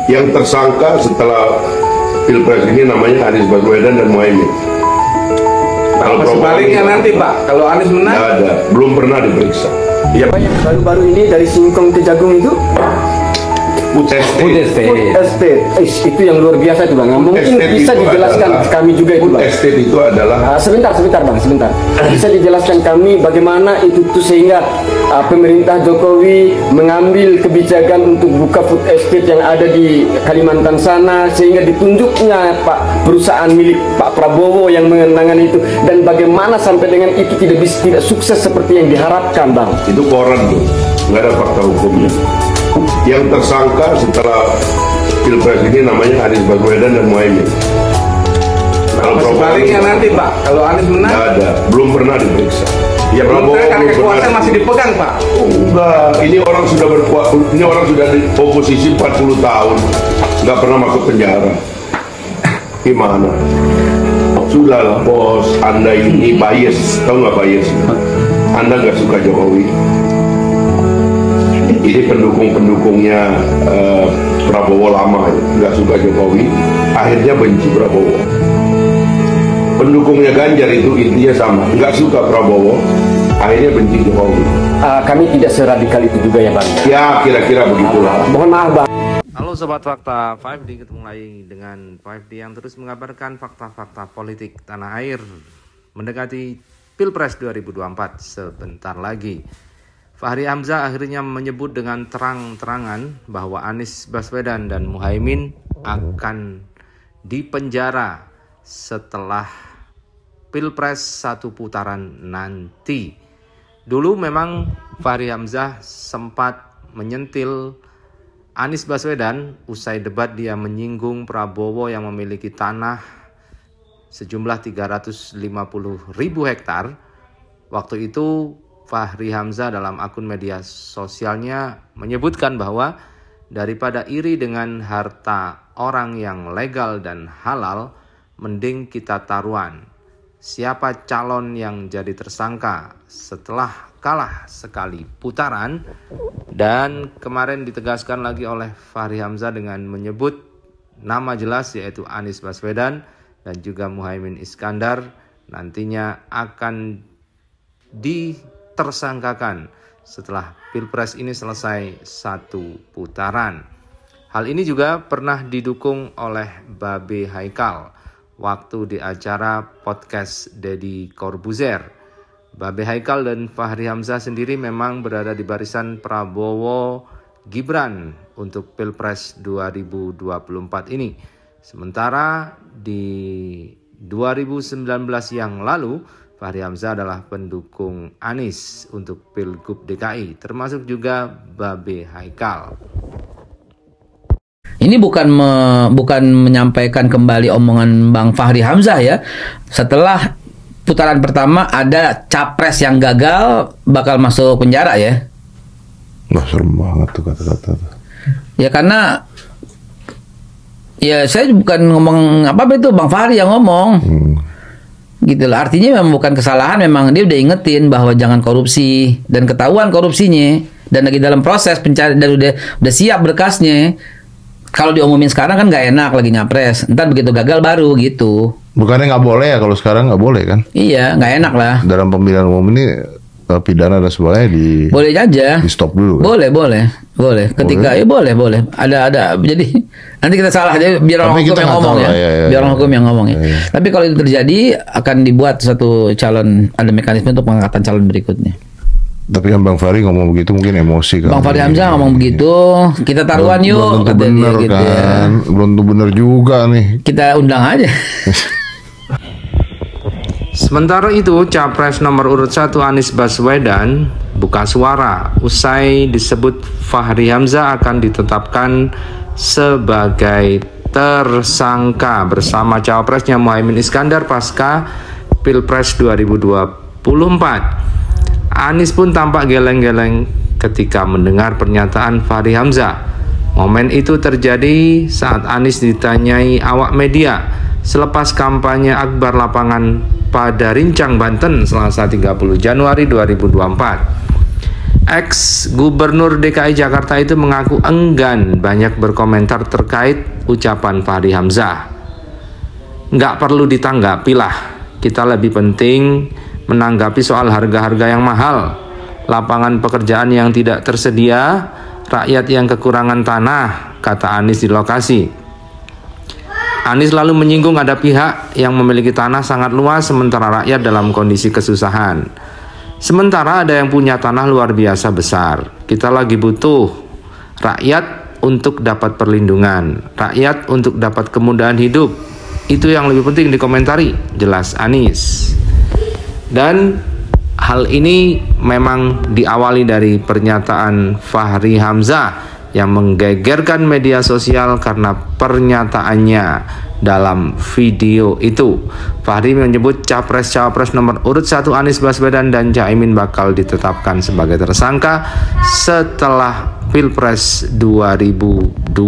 Yang tersangka setelah Pilpres ini namanya Anies Baswedan dan Muhaimin. Kalau sebaliknya nanti Pak, kalau Anies menang? Tidak ada, belum pernah diperiksa. Ya, Pak, yang baru-baru ini dari Singkong ke Jagung itu Food estate. Itu yang luar biasa itu Bang. Mungkin bisa dijelaskan kami juga itu Bang. Food estate itu adalah sebentar Bang, sebentar. Bisa dijelaskan kami bagaimana itu tuh sehingga pemerintah Jokowi mengambil kebijakan untuk buka food estate yang ada di Kalimantan sana, sehingga ditunjuknya Pak perusahaan milik Pak Prabowo yang menangani itu, dan bagaimana sampai dengan itu tidak sukses seperti yang diharapkan Bang. itu koran tuh, nggak ada fakta hukumnya. Yang tersangka setelah Pilpres ini namanya Anies Baswedan dan Muhaimin. Kalau sebaliknya nanti Pak, kalau Anies menang? Tidak ada, belum pernah diperiksa. Ya belum, karena kekuasaan masih dipegang Pak. Enggak, ini orang sudah ini orang sudah di oposisi 40 tahun, nggak pernah masuk penjara. Gimana? Sudahlah bos, Anda ini bias, tahu nggak bias? Anda nggak suka Jokowi. Ini pendukungnya Prabowo lama, nggak suka Jokowi, akhirnya benci Prabowo. Pendukungnya Ganjar itu intinya sama, nggak suka Prabowo, akhirnya benci Jokowi. Kami tidak seradikal itu juga ya Bang. Ya kira-kira begitulah. Mohon maaf Bang. Halo Sobat Fakta 5D, ketemu lagi dengan 5D yang terus mengabarkan fakta-fakta politik tanah air mendekati Pilpres 2024 sebentar lagi. Fahri Hamzah akhirnya menyebut dengan terang-terangan bahwa Anies Baswedan dan Muhaimin akan dipenjara setelah Pilpres satu putaran nanti. Dulu memang Fahri Hamzah sempat menyentil Anies Baswedan usai debat. Dia menyinggung Prabowo yang memiliki tanah sejumlah 350.000 hektar. Waktu itu Fahri Hamzah dalam akun media sosialnya menyebutkan bahwa daripada iri dengan harta orang yang legal dan halal, mending kita taruhan siapa calon yang jadi tersangka setelah kalah sekali putaran. Dan kemarin ditegaskan lagi oleh Fahri Hamzah dengan menyebut nama jelas, yaitu Anies Baswedan dan juga Muhaimin Iskandar nantinya akan ditersangkakan setelah Pilpres ini selesai satu putaran. Hal ini juga pernah didukung oleh Babe Haikal waktu di acara podcast Deddy Corbuzier. Babe Haikal dan Fahri Hamzah sendiri memang berada di barisan Prabowo Gibran untuk Pilpres 2024 ini. Sementara di 2019 yang lalu, Fahri Hamzah adalah pendukung Anies untuk Pilgub DKI, termasuk juga Babe Haikal. Ini bukan menyampaikan kembali omongan Bang Fahri Hamzah ya. Setelah putaran pertama ada capres yang gagal bakal masuk penjara ya. Wah, serem banget tuh kata-kata. Ya karena ya saya bukan ngomong apa itu, Bang Fahri yang ngomong. Gitu lah. Artinya memang bukan kesalahan, memang dia udah ingetin bahwa jangan korupsi dan ketahuan korupsinya dan lagi dalam proses pencarian dan udah siap berkasnya. Kalau diumumin sekarang kan nggak enak, lagi nyapres. Ntar begitu gagal baru gitu. Bukannya nggak boleh ya, kalau sekarang nggak boleh kan? Iya, nggak enak lah. Dalam pemilihan umum ini pidana dan sebagainya boleh aja. Di stop dulu. Kan? Boleh. Ketika boleh. Ada. Jadi nanti kita salah aja, biar orang hukum yang ngomong ya. Biar orang hukum yang ngomong ya. Tapi kalau itu terjadi akan dibuat satu calon, ada mekanisme untuk pengangkatan calon berikutnya. Tapi kan Bang Fahri ngomong begitu mungkin emosi kan. Bang Fahri Hamzah ngomong begitu, kita taruhan yuk. Belum tentu bener gitu kan. Ya. Belum tentu bener juga nih. Kita undang aja. Sementara itu, Capres nomor urut 1 Anies Baswedan buka suara usai disebut Fahri Hamzah akan ditetapkan sebagai tersangka bersama cawapresnya Muhaimin Iskandar pasca Pilpres 2024. Anies pun tampak geleng-geleng ketika mendengar pernyataan Fahri Hamzah. Momen itu terjadi saat Anies ditanyai awak media selepas kampanye akbar lapangan pada Rincang, Banten, Selasa 30 Januari 2024. Ex-Gubernur DKI Jakarta itu mengaku enggan banyak berkomentar terkait ucapan Fahri Hamzah. Nggak perlu ditanggapilah, kita lebih penting menanggapi soal harga-harga yang mahal, lapangan pekerjaan yang tidak tersedia, rakyat yang kekurangan tanah, kata Anies di lokasi. Anies lalu menyinggung ada pihak yang memiliki tanah sangat luas sementara rakyat dalam kondisi kesusahan. Sementara ada yang punya tanah luar biasa besar. Kita lagi butuh rakyat untuk dapat perlindungan, rakyat untuk dapat kemudahan hidup. Itu yang lebih penting dikomentari, jelas Anies. Dan hal ini memang diawali dari pernyataan Fahri Hamzah yang menggegerkan media sosial karena pernyataannya dalam video itu. Fahri menyebut capres-cawapres nomor urut 1 Anies Baswedan dan Caimin bakal ditetapkan sebagai tersangka setelah Pilpres 2024.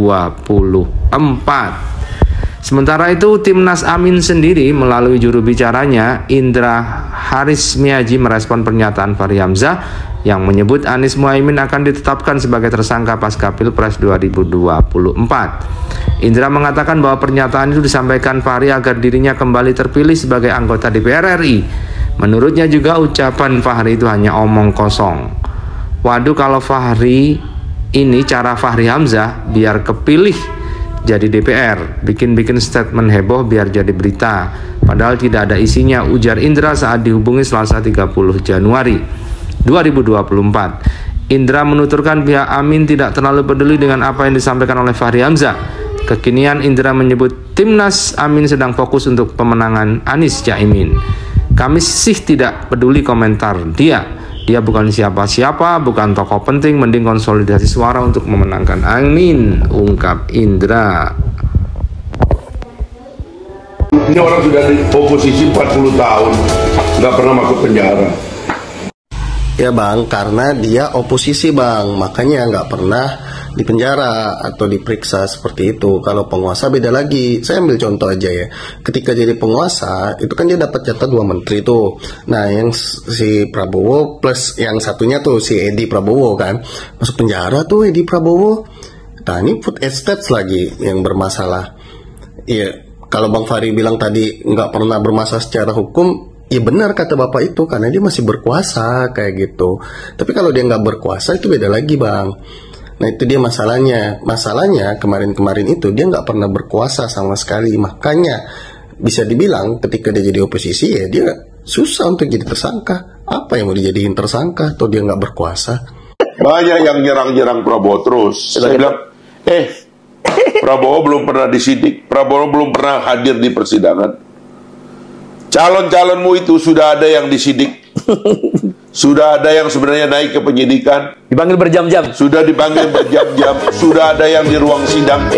Sementara itu, Timnas Amin sendiri melalui juru bicaranya Indra Harismiaji merespon pernyataan Fahri Hamzah yang menyebut Anies Muhaimin akan ditetapkan sebagai tersangka pasca Pilpres 2024. Indra mengatakan bahwa pernyataan itu disampaikan Fahri agar dirinya kembali terpilih sebagai anggota DPR RI. Menurutnya juga ucapan Fahri itu hanya omong kosong. Waduh, kalau Fahri ini cara Fahri Hamzah biar kepilih jadi DPR, bikin-bikin statement heboh biar jadi berita, padahal tidak ada isinya, ujar Indra saat dihubungi Selasa 30 Januari 2024. Indra menuturkan pihak Amin tidak terlalu peduli dengan apa yang disampaikan oleh Fahri Hamzah. Kekinian Indra menyebut Timnas Amin sedang fokus untuk pemenangan Anies Caimin. Kami sih tidak peduli komentar dia. Dia bukan siapa-siapa, bukan tokoh penting, mending konsolidasi suara untuk memenangkan Amin, ungkap Indra. Ini orang sudah di oposisi 40 tahun, nggak pernah masuk penjara. Ya bang, karena dia oposisi bang, makanya nggak pernah dipenjara atau diperiksa seperti itu. Kalau penguasa beda lagi. Saya ambil contoh aja ya. Ketika jadi penguasa, itu kan dia dapat jatah 2 menteri tuh. Nah, yang si Prabowo plus yang satunya tuh si Edi Prabowo kan masuk penjara tuh Edi Prabowo. Nah, ini food estates lagi yang bermasalah. Iya, kalau Bang Fahri bilang tadi nggak pernah bermasalah secara hukum, ya benar kata Bapak itu, karena dia masih berkuasa kayak gitu. Tapi kalau dia nggak berkuasa itu beda lagi bang. Nah itu dia masalahnya. Masalahnya kemarin-kemarin itu dia nggak pernah berkuasa sama sekali. Makanya bisa dibilang ketika dia jadi oposisi ya dia susah untuk jadi tersangka. Apa yang mau dijadiin tersangka atau dia nggak berkuasa? Banyak yang nyerang-nyerang Prabowo terus. Saya bilang, Prabowo belum pernah disidik, Prabowo belum pernah hadir di persidangan. Calon-calonmu itu sudah ada yang disidik. Sudah ada yang sebenarnya naik ke penyidikan. Dipanggil berjam-jam. Sudah dipanggil berjam-jam. Sudah ada yang di ruang sidang.